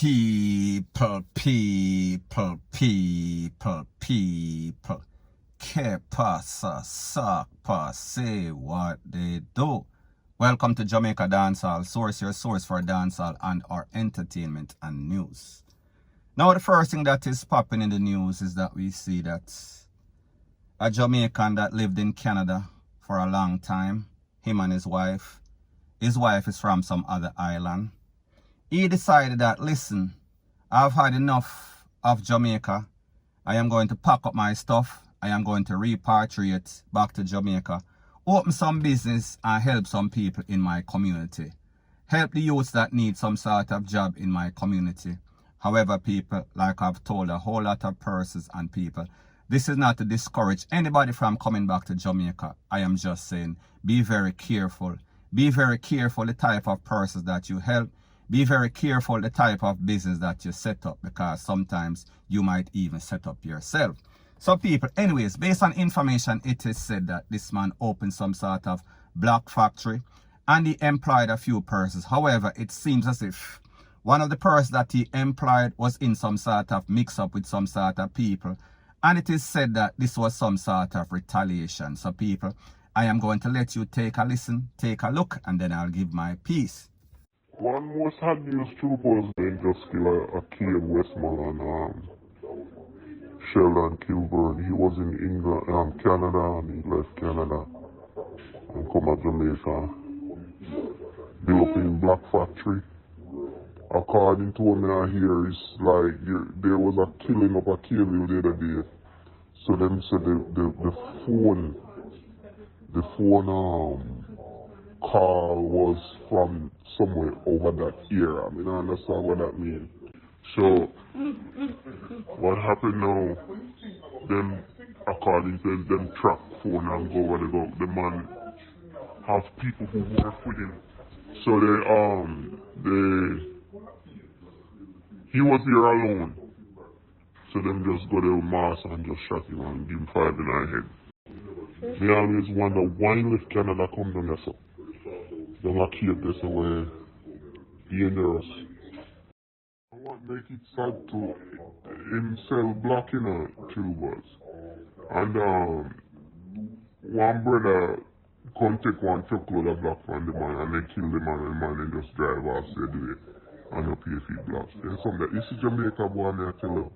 People. Que pasa, suck, pass, say what they do. Welcome to Jamaica Dancehall, source your source for dancehall and our entertainment and news. Now the first thing that is popping in the news is that we see that a Jamaican that lived in Canada for a long time, him and his wife is from some other island. He decided that, listen, I've had enough of Jamaica. I am going to pack up my stuff. I am going to repatriate back to Jamaica, open some business and help some people in my community. Help the youths that need some sort of job in my community. However, people, like I've told a whole lot of persons and people, this is not to discourage anybody from coming back to Jamaica. I am just saying, be very careful. Be very careful the type of persons that you help. Be very careful the type of business that you set up, because sometimes you might even set up yourself. So people, anyways, based on information, it is said that this man opened some sort of black factory and he employed a few persons. However, it seems as if one of the persons that he employed was in some sort of mix-up with some sort of people. And it is said that this was some sort of retaliation. So people, I am going to let you take a listen, take a look, and then I'll give my piece. One most hard news troopers then just kill a kid Westmoreland, Sheldon Kilburn. He was in England, Canada, and he left Canada and come to Jamaica. Built up in black factory. According to what I hear, it's like there was a killing of a cable the other day. So them said the phone call was from somewhere over that area. I mean, I understand what that means. So what happened now, them, according to them, track phone and go where they go. The man have people who work with him. So he was here alone. So them just go there with mass and just shot him and give him 5 in the head. Me always wonder why left Canada come down there so. They are keep this away dangerous. I want to make it sad to him sell black in a tubers. And one brother come take one truckload of black from the man and they kill the man and the man and just drive off straight away and not pay for blacks. There's something that this is Jamaica boy, I tell you.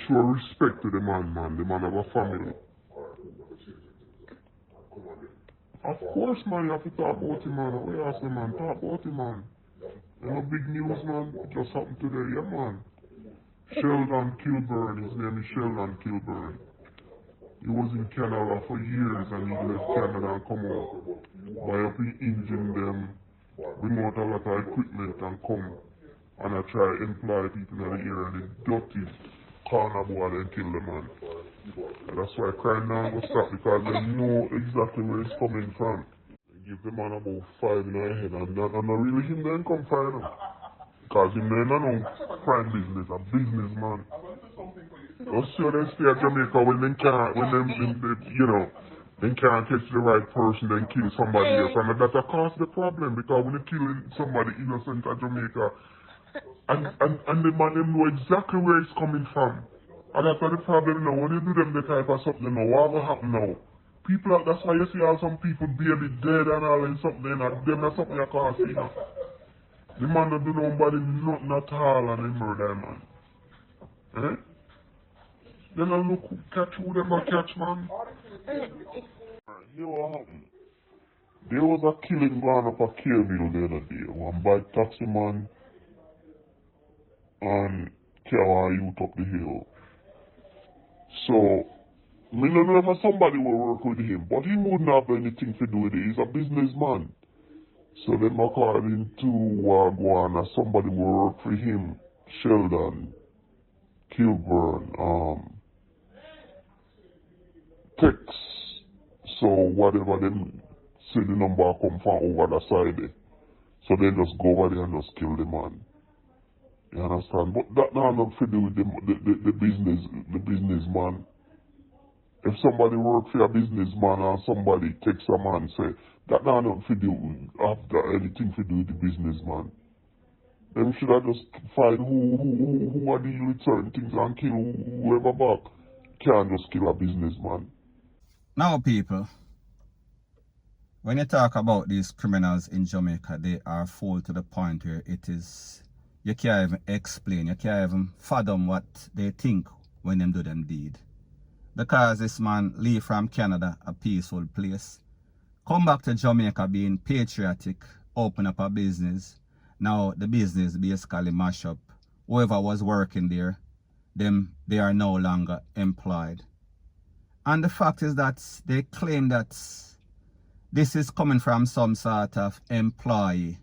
Show respect to the man, man. The man have a family. Of course, man, you have to talk about him, man. We ask the man, talk about him, man. You know, big news, man. It just happened today, yeah, man. Sheldon Kilburn, his name is Sheldon Kilburn. He was in Canada for years and he left Canada and come out. Buy up the engine, them, bring out a lot of equipment and come. And I try to employ people in the area and the dirty corner boy and kill the man. And that's why crime now will stop, because they know exactly where it's coming from. They give the man about 5 in the head and not really him then come find him. Because him then no crime business, a businessman. Just sure they stay at Jamaica when they can't, they can't catch the right person, then kill somebody else. And that's a cause the problem, because when they killing somebody innocent at Jamaica, and the man them know exactly where it's coming from. And that's the problem now. When you do them the type of something now, what will happen now? People, that's why you see how some people barely dead and all and something, and them that's something you can't see now. The man don't do nobody nothing at all and they murder man. Eh? Then I look catch who them a catch, man. Here what happened. There was a killing going up a Kerrville the other day. One bike taxi man and carry a youth up the hill. So, me don't know if somebody will work with him, but he wouldn't have anything to do with it. He's a businessman. So then according to Wagwana, somebody will work for him, Sheldon Kilburn, text. So whatever them say the number come from over the side there. So they just go over there and just kill the man. You understand? But that now not to do with the businessman. If somebody work for a businessman or somebody takes a man say, that now not to do have anything to do with the businessman. Them should have just find who are deal with certain things and kill whoever back. Can't just kill a businessman. Now, people, when you talk about these criminals in Jamaica, they are full to the point where it is, you can't even explain, you can't even fathom what they think when them do them deed. Because this man leave from Canada, a peaceful place, come back to Jamaica being patriotic, open up a business. Now the business basically mash up. Whoever was working there, they are no longer employed. And the fact is that they claim that this is coming from some sort of employee,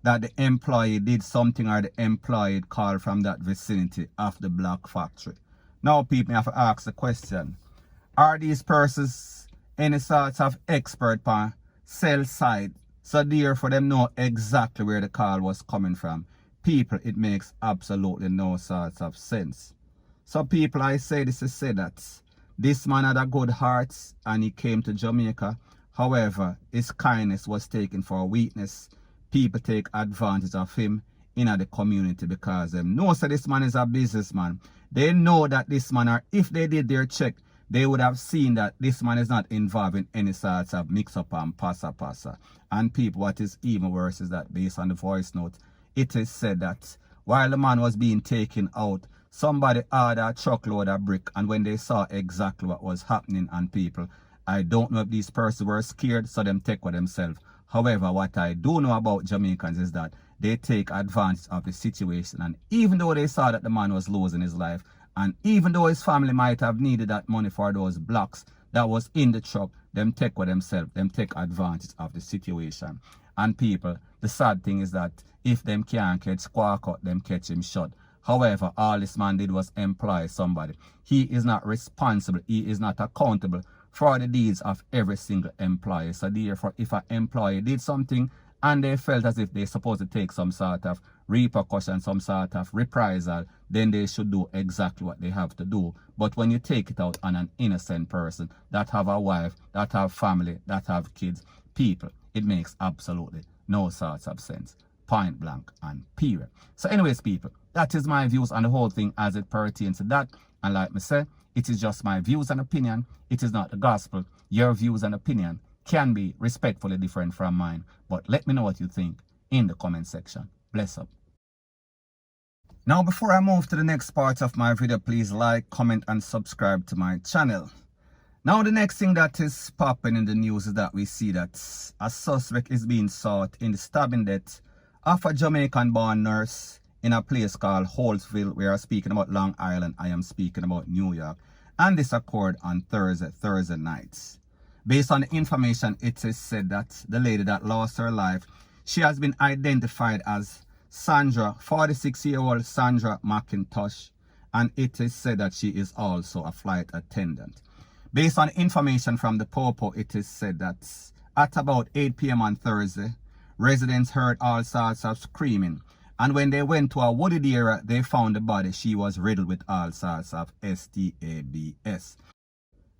that the employee did something or the employee called from that vicinity of the black factory. Now people have to ask the question, are these persons any sort of expert on cell side? So therefore them know exactly where the call was coming from. People, it makes absolutely no sort of sense. So people, I say this to say that this man had a good heart and he came to Jamaica. However, his kindness was taken for weakness. People take advantage of him in the community because they know that this man is a businessman. They know that this man, or if they did their check, they would have seen that this man is not involved in any sorts of mix-up and passa. And people, what is even worse is that based on the voice note, it is said that while the man was being taken out, somebody had a truckload of brick, and when they saw exactly what was happening, and people, I don't know if these persons were scared, so them take with themselves. However, what I do know about Jamaicans is that they take advantage of the situation, and even though they saw that the man was losing his life, and even though his family might have needed that money for those blocks that was in the truck, them take with themselves, them take advantage of the situation. And people, the sad thing is that if them can't catch Squawk out, them catch him shot. However, all this man did was employ somebody. He is not responsible, he is not accountable for the deeds of every single employee. So therefore, if an employee did something and they felt as if they're supposed to take some sort of repercussion, some sort of reprisal, then they should do exactly what they have to do. But when you take it out on an innocent person that have a wife, that have family, that have kids, people, it makes absolutely no sorts of sense. Point blank and period. So anyways, people, that is my views on the whole thing as it pertains to that. And like me say, it is just my views and opinion. It is not the gospel. Your views and opinion can be respectfully different from mine. But let me know what you think in the comment section. Bless up. Now, before I move to the next part of my video, please like, comment, and subscribe to my channel. Now, the next thing that is popping in the news is that we see that a suspect is being sought in the stabbing death of a Jamaican-born nurse in a place called Holtville. We are speaking about Long Island. I am speaking about New York. And this occurred on Thursday night. Based on the information, it is said that the lady that lost her life, she has been identified as Sandra, 46-year-old Sandra McIntosh, and it is said that she is also a flight attendant. Based on information from the Popo, it is said that at about 8 p.m. on Thursday, residents heard all sorts of screaming, and when they went to a wooded area, they found the body. She was riddled with all sorts of STABs.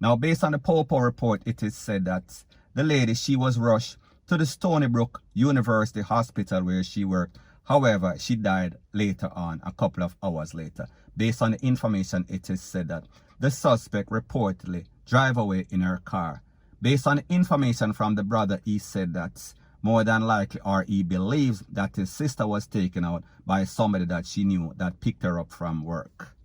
Now, based on the Popo report, it is said that the lady, she was rushed to the Stony Brook University Hospital where she worked. However, she died later on, a couple of hours later. Based on the information, it is said that the suspect reportedly drove away in her car. Based on the information from the brother, he said that more than likely, or he believes that his sister was taken out by somebody that she knew that picked her up from work.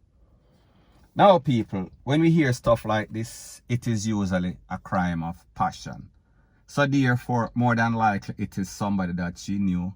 Now, people, when we hear stuff like this, it is usually a crime of passion. So therefore, more than likely, it is somebody that she knew,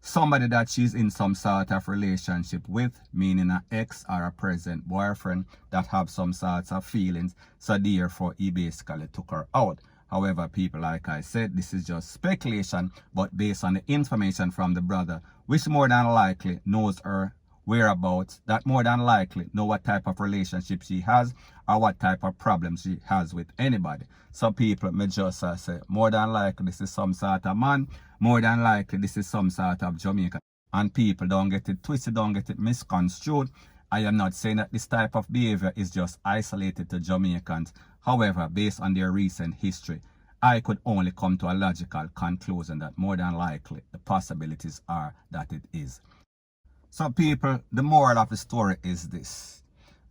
somebody that she's in some sort of relationship with, meaning an ex or a present boyfriend that have some sorts of feelings. So therefore, he basically took her out. However, people, like I said, this is just speculation, but based on the information from the brother, which more than likely knows her whereabouts, that more than likely know what type of relationship she has or what type of problems she has with anybody. So people may just say, more than likely this is some sort of man, more than likely this is some sort of Jamaican. And people, don't get it twisted, don't get it misconstrued. I am not saying that this type of behavior is just isolated to Jamaicans. However, based on their recent history, I could only come to a logical conclusion that more than likely the possibilities are that it is. So people, the moral of the story is this.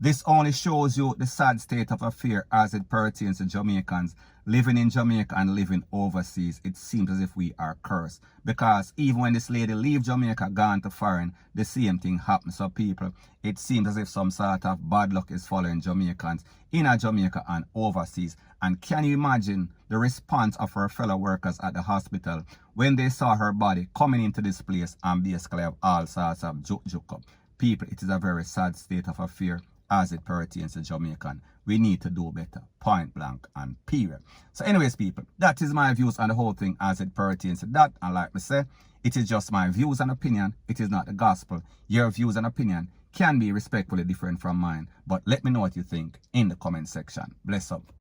This only shows you the sad state of affairs as it pertains to Jamaicans living in Jamaica and living overseas. It seems as if we are cursed. Because even when this lady leave Jamaica, gone to foreign, the same thing happens. So people, it seems as if some sort of bad luck is following Jamaicans in Jamaica and overseas. And can you imagine the response of her fellow workers at the hospital when they saw her body coming into this place and basically have all sorts of joke up? People, it is a very sad state of affairs as it pertains to Jamaican. We need to do better, point blank and period. So anyways, people, that is my views on the whole thing as it pertains to that. And like I say, it is just my views and opinion. It is not the gospel. Your views and opinion can be respectfully different from mine. But let me know what you think in the comment section. Bless up.